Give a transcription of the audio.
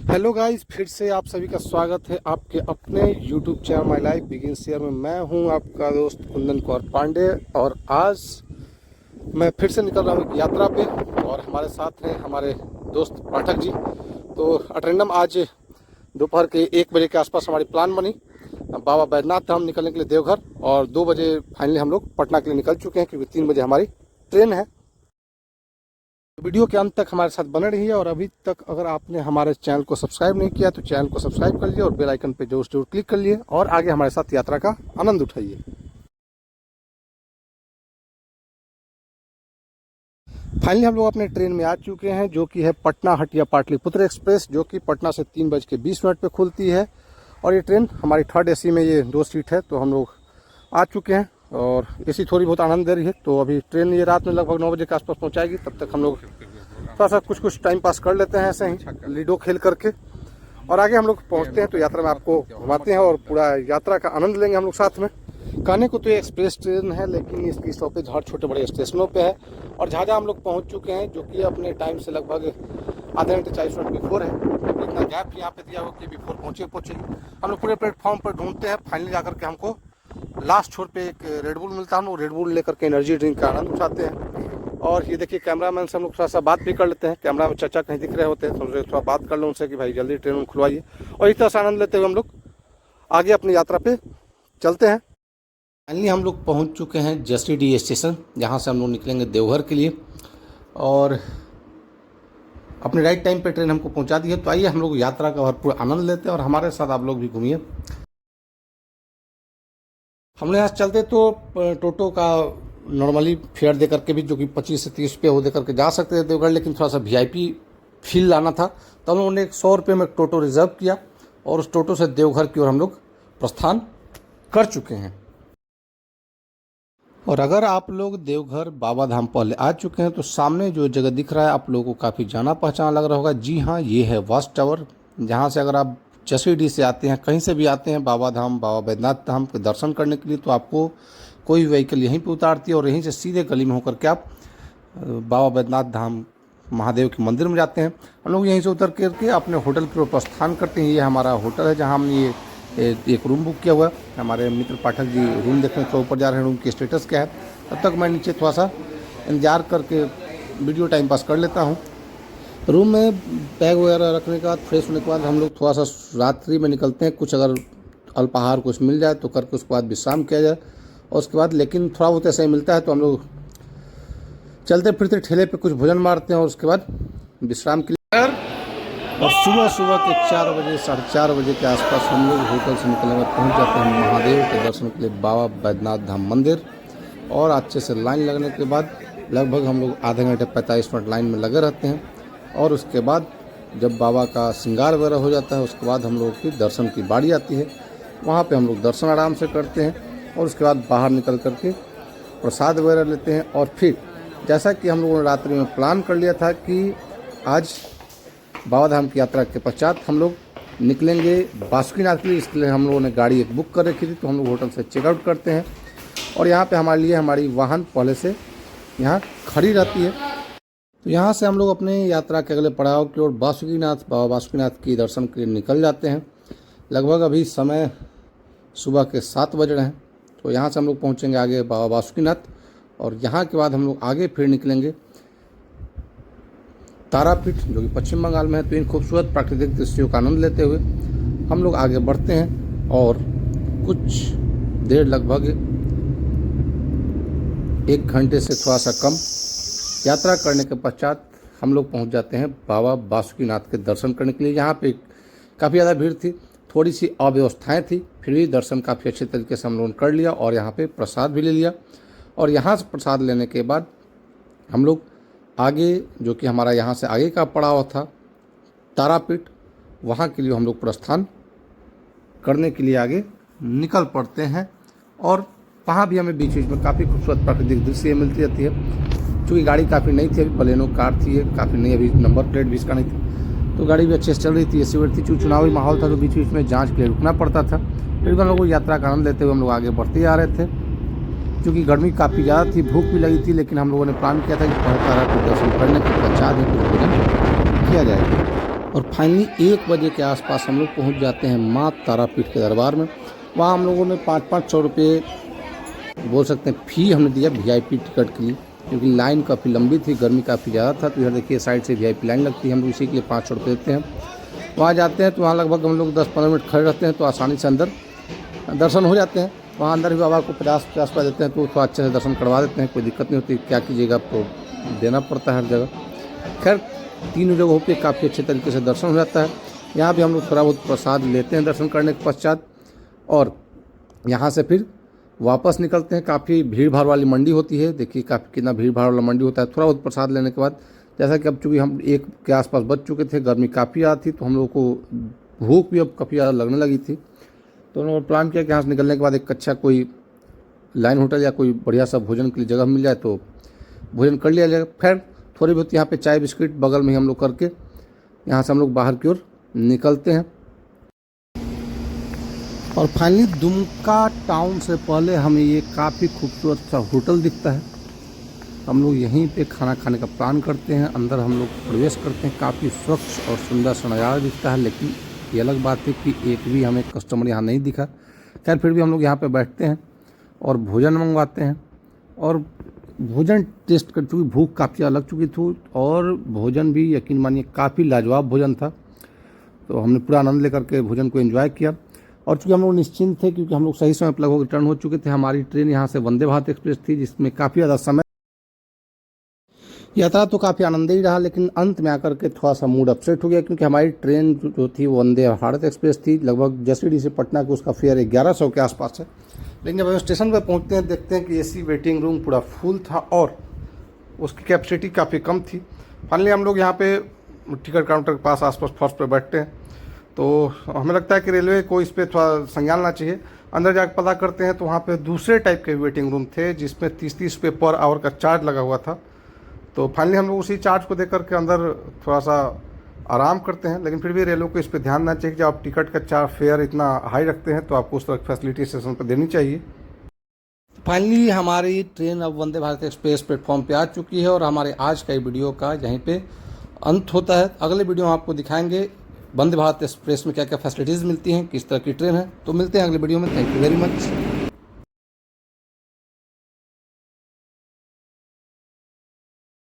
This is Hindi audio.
हेलो गाइस, फिर से आप सभी का स्वागत है आपके अपने YouTube channel my life begins here में। मैं हूं आपका दोस्त कुंदन कौर पांडे और आज मैं फिर से निकल रहा हूं एक यात्रा पे और हमारे साथ हैं हमारे दोस्त पाठक जी। तो अटेंडम आज दोपहर के 1 बजे के आसपास हमारी प्लान बनी बाबा बैद्यनाथ धाम निकलने के लिए देवघर, और 2 बजे फाइनली हम लोग पटना के लिए निकल चुके हैं क्योंकि 3 बजे हमारी ट्रेन है। वीडियो के अंत तक हमारे साथ बने रहिए और अभी तक अगर आपने हमारे चैनल को सब्सक्राइब नहीं किया तो चैनल को सब्सक्राइब कर लीजिए और बेल आइकन पे जरूर क्लिक कर लिए और आगे हमारे साथ यात्रा का आनंद उठाइए। फाइनली हम लोग अपने ट्रेन में आ चुके हैं जो कि है पटना हटिया पाटलिपुत्र एक्सप्रेस, जो कि पटना से 3:20 पे खुलती है। और ये ट्रेन हमारी 3rd AC में, ये 2 सीट है, तो हम लोग आ चुके हैं और AC थोड़ी बहुत आनंद दे रही है। तो अभी ट्रेन ये रात में लगभग 9 बजे के आसपास पहुंचाएगी। तब तक हम लोग थोड़ा सा कुछ टाइम पास कर लेते हैं ऐसे ही लीडो खेल करके, और आगे हम लोग पहुंचते हैं तो यात्रा में आपको घुमाते हैं और पूरा यात्रा का आनंद लेंगे हम लोग साथ में। कहने को तो ये एक्सप्रेस ट्रेन है लेकिन इसकी स्टॉपेज हर छोटे बड़े स्टेशनों पे है और झाझा हम लोग पहुंच चुके हैं जो कि अपने टाइम से लगभग आधे घंटे 40 मिनट बिफोर है। इतना गैप यहाँ पे दिया हो कि बिफोर पहुँचे हम लोग पूरे प्लेटफॉर्म पर ढूंढते हैं। फाइनली जाकर के हमको लास्ट छोर पे एक रेड बुल मिलता है, हम लोग रेड बुल लेकर के एनर्जी ड्रिंक का आनंद उठाते हैं। और ये देखिए कैमरामैन से हम लोग थोड़ा सा बात भी कर लेते हैं। कैमरा में चाचा कहीं दिख रहे होते हैं तो थोड़ा बात कर लो उनसे कि भाई जल्दी ट्रेन खुलवाइए, और इस तरह से आनंद लेते हुए हम लोग आगे अपनी यात्रा पे चलते हैं। फाइनली हम लोग पहुंच चुके हैं जसीडीह स्टेशन, जहां से हम लोग निकलेंगे देवघर के लिए और अपने राइट टाइम पे ट्रेन हमको पहुंचा दी है। तो आइए हम लोग यात्रा का भरपूर आनंद लेते हैं और हमारे साथ आप लोग भी घूमिए। हम लोग यहाँ चलते तो टोटो का नॉर्मली फेयर दे करके भी, जो कि 25 से 30 रुपये वो दे करके जा सकते थे देवघर, लेकिन थोड़ा सा VIP फील लाना था तो हम लोगों ने 100 रुपये में एक टोटो रिजर्व किया और उस टोटो से देवघर की ओर हम लोग प्रस्थान कर चुके हैं। और अगर आप लोग देवघर बाबा धाम पहले आ चुके हैं तो सामने जो जगह दिख रहा है आप लोगों को काफ़ी जाना पहचाना लग रहा होगा। जी हाँ, ये है वाच टावर, जहाँ से अगर आप जसीडीह से आते हैं, कहीं से भी आते हैं बाबा धाम, बाबा बैद्यनाथ धाम के दर्शन करने के लिए, तो आपको कोई व्हीकल यहीं पे उतारती है और यहीं से सीधे गली में होकर के आप बाबा बैद्यनाथ धाम महादेव के मंदिर में जाते हैं। हम लोग यहीं से उतर करके अपने होटल की ओर प्रस्थान करते हैं। ये हमारा होटल है जहाँ हमने ये एक रूम बुक किया हुआ है। हमारे मित्र पाठक जी रूम देखने के ऊपर जा रहे हैं, रूम की स्टेटस क्या है। तब तक मैं नीचे थोड़ा सा इंतजार करके वीडियो टाइम पास कर लेता हूँ। रूम में बैग वगैरह रखने के बाद, फ्रेश होने के बाद हम लोग थोड़ा सा रात्रि में निकलते हैं। कुछ अगर अल्पाहार कुछ मिल जाए तो करके उसके बाद विश्राम किया जाए, और उसके बाद लेकिन थोड़ा बहुत ऐसा ही मिलता है तो हम लोग चलते फिरते ठेले पे कुछ भोजन मारते हैं और उसके बाद विश्राम के लिए। और सुबह के 4 बजे 4:30 बजे के आसपास हम लोग होटल से निकलने के बाद पहुँच जाते हैं महादेव के दर्शन के लिए बाबा बैद्यनाथ धाम मंदिर। और अच्छे से लाइन लगने के बाद लगभग हम लोग आधे घंटे 45 मिनट लाइन में लगे रहते हैं, और उसके बाद जब बाबा का श्रृंगार वगैरह हो जाता है उसके बाद हम लोगों की दर्शन की बारी आती है। वहाँ पे हम लोग दर्शन आराम से करते हैं और उसके बाद बाहर निकल करके प्रसाद वगैरह लेते हैं। और फिर जैसा कि हम लोगों ने रात्रि में प्लान कर लिया था कि आज बाबा धाम की यात्रा के पश्चात हम लोग निकलेंगे बासुकीनाथ के लिए, इसलिए हम लोगों ने गाड़ी एक बुक कर रखी थी। तो हम लोग होटल से चेकआउट करते हैं और यहाँ पे हमारे लिए हमारी वाहन पहले से यहाँ खड़ी रहती है। तो यहाँ से हम लोग अपने यात्रा के अगले पड़ाव की ओर बाबा बासुकीनाथ की दर्शन के लिए निकल जाते हैं। लगभग अभी समय सुबह के 7 बज रहे हैं। तो यहाँ से हम लोग पहुँचेंगे आगे बाबा बासुकीनाथ, और यहाँ के बाद हम लोग आगे फिर निकलेंगे तारापीठ, जो कि पश्चिम बंगाल में है। तो इन खूबसूरत प्राकृतिक दृश्यों का आनंद लेते हुए हम लोग आगे बढ़ते हैं और कुछ देर लगभग 1 घंटे से थोड़ा सा कम यात्रा करने के पश्चात हम लोग पहुंच जाते हैं बाबा बासुकीनाथ के दर्शन करने के लिए। यहाँ पे काफ़ी ज़्यादा भीड़ थी, थोड़ी सी अव्यवस्थाएं थी, फिर भी दर्शन काफ़ी अच्छे तरीके से हम लोगों ने कर लिया और यहाँ पे प्रसाद भी ले लिया। और यहाँ से प्रसाद लेने के बाद हम लोग आगे, जो कि हमारा यहाँ से आगे का पड़ाव था तारापीठ, वहाँ के लिए हम लोग प्रस्थान करने के लिए आगे निकल पड़ते हैं। और वहाँ भी हमें बीच बीच में काफ़ी खूबसूरत प्राकृतिक दृश्य मिलती रहती है। चूँकि गाड़ी काफ़ी नई थी, अभी बलेनो कार थी, ये काफ़ी नई, अभी नंबर प्लेट भी इसका नहीं थी, तो गाड़ी भी अच्छे से चल रही थी। AC थी, चुनावी माहौल था तो बीच बीच में जाँच के लिए रुकना पड़ता था। फिर हम लोग को यात्रा का आनंद लेते हुए हम लोग आगे बढ़ते आ रहे थे। क्योंकि गर्मी काफ़ी ज़्यादा थी, भूख भी लगी थी, लेकिन हम लोगों ने प्लान किया था कि तारापीठ दर्शन करने के पश्चात ही कुछ भोजन किया जाएगा। और फाइनली 1 बजे के आसपास हम लोग पहुँच जाते हैं माँ तारापीठ के दरबार में। वहाँ हम लोगों ने 500 रुपये बोल सकते हैं फ़ी हमने दिया VIP टिकट के लिए, क्योंकि लाइन काफ़ी लंबी थी, गर्मी काफ़ी ज़्यादा था। तो इधर देखिए साइड से VIP लाइन लगती है, हम लोग इसी के लिए 500 रुपये देते हैं। वहाँ जाते हैं तो वहाँ लगभग हम लोग 10-15 मिनट खड़े रहते हैं तो आसानी से अंदर दर्शन हो जाते हैं। वहाँ अंदर भी बाबा को 50-50 रुपये देते हैं तो थोड़ा अच्छे से दर्शन करवा देते हैं, कोई दिक्कत नहीं होती। क्या कीजिएगा, आपको देना पड़ता है हर जगह। खैर तीनों जगहों पे काफ़ी अच्छे तरीके से दर्शन हो जाता है। यहाँ भी हम लोग थोड़ा बहुत प्रसाद लेते हैं दर्शन करने के पश्चात, और यहाँ से फिर वापस निकलते हैं। काफ़ी भीड़ भाड़ वाली मंडी होती है, देखिए काफ़ी कितना भीड़ भाड़ वाला मंडी होता है। थोड़ा बहुत प्रसाद लेने के बाद, जैसा कि अब चूँकि हम 1 के आसपास बज चुके थे, गर्मी काफ़ी ज़्यादा थी, तो हम लोग को भूख भी अब काफ़ी ज़्यादा लगने लगी थी। तो उन्होंने प्लान किया कि यहाँ से निकलने के बाद एक अच्छा कोई लाइन होटल या कोई बढ़िया सा भोजन के लिए जगह मिल जाए तो भोजन कर लिया जाएगा। खैर थोड़ी बहुत यहाँ पे चाय बिस्किट बगल में ही हम लोग करके यहाँ से हम लोग बाहर की ओर निकलते हैं। और फाइनली दुमका टाउन से पहले हमें ये काफ़ी खूबसूरत सा होटल दिखता है। हम लोग यहीं पे खाना खाने का प्लान करते हैं। अंदर हम लोग प्रवेश करते हैं, काफ़ी स्वच्छ और सुंदर सा नज़ारा दिखता है। लेकिन ये अलग बात है कि एक भी हमें कस्टमर यहाँ नहीं दिखा। खैर फिर भी हम लोग यहाँ पे बैठते हैं और भोजन मंगवाते हैं। और भोजन टेस्ट कर चुकी, भूख काफ़ी लग चुकी थी, और भोजन भी यकीन मानिए काफ़ी लाजवाब भोजन था। तो हमने पूरा आनंद लेकर के भोजन को एंजॉय किया। और चूँकि हम लोग निश्चिंत थे, क्योंकि हम लोग सही समय पर लगभग रिटर्न हो चुके थे। हमारी ट्रेन यहाँ से वंदे भारत एक्सप्रेस थी, जिसमें काफ़ी ज़्यादा समय यात्रा तो काफ़ी आनंददायी रहा। लेकिन अंत में आकर के थोड़ा सा मूड अपसेट हो गया, क्योंकि हमारी ट्रेन जो थी वो वंदे भारत एक्सप्रेस थी। लगभग जसीडीह से पटना का उसका फेयर 1100 के आसपास है। लेकिन जब हम स्टेशन पर पहुंचते हैं, देखते हैं कि AC वेटिंग रूम पूरा फुल था और उसकी कैपेसिटी काफ़ी कम थी। फाइनली हम लोग यहाँ पे टिकट काउंटर के पास आसपास फर्स्ट पे बैठते हैं। तो हमें लगता है कि रेलवे को इस पर थोड़ा संज्ञान लेना चाहिए। अंदर जाकर पता करते हैं तो वहाँ पे दूसरे टाइप के वेटिंग रूम थे, जिसमें 30-30 रुपये पर आवर का चार्ज लगा हुआ था। तो फाइनली हम लोग उसी चार्ज को देख करके अंदर थोड़ा सा आराम करते हैं। लेकिन फिर भी रेलवे को इस पर ध्यान देना चाहिए कि जब आप टिकट का चार्ज फेयर इतना हाई रखते हैं तो आपको उस तरह की फैसिलिटी स्टेशन पर देनी चाहिए। फाइनली हमारी ट्रेन अब वंदे भारत एक्सप्रेस प्लेटफॉर्म पे आ चुकी है, और हमारे आज का वीडियो का यहीं पे अंत होता है। अगले वीडियो में आपको दिखाएंगे वंदे भारत एक्सप्रेस में क्या क्या फैसिलिटीज़ मिलती हैं, किस तरह की ट्रेन है। तो मिलते हैं अगले वीडियो में। Thank you very much.